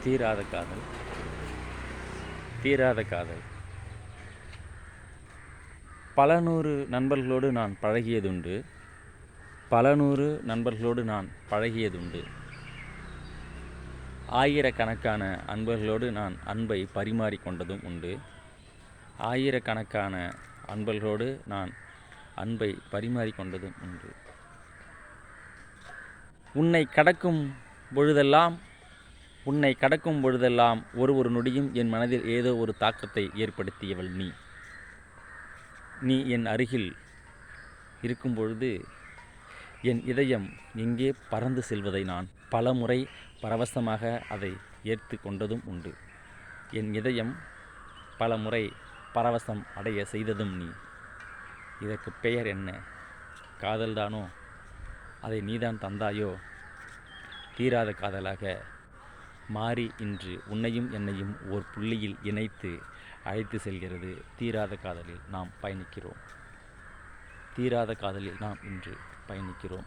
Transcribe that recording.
தீராத காதல். தீராத காதல். பல நூறு நண்பர்களோடு நான் பழகியதுண்டு. பல நூறு நண்பர்களோடு நான் பழகியதுண்டு. ஆயிரக்கணக்கான அன்பர்களோடு நான் அன்பை பரிமாறிக்கொண்டதும் உண்டு. ஆயிரக்கணக்கான அன்பர்களோடு நான் அன்பை பரிமாறிக்கொண்டதும் உண்டு. உன்னை கடக்கும் பொழுதெல்லாம் ஒரு நொடியும் என் மனதில் ஏதோ ஒரு தாக்கத்தை ஏற்படுத்தியவள் நீ. நீ என் அருகில் இருக்கும் பொழுது என் இதயம் எங்கே பறந்து செல்வதை நான் பல முறை பரவசமாக அதை ஏற்று கொண்டதும் உண்டு. என் இதயம் பல முறை பரவசம் அடைய செய்ததும் நீ. இதற்கு பெயர் என்ன? காதல்தானோ? அதை நீதான் தந்தாயோ? தீராத காதலாக மாறி இன்று உன்னையும் என்னையும் ஓர் புள்ளியில் இணைத்து அழைத்து செல்கிறது. தீராத காதலில் நாம் பயணிக்கிறோம். தீராத காதலில் நாம் இன்று பயணிக்கிறோம்.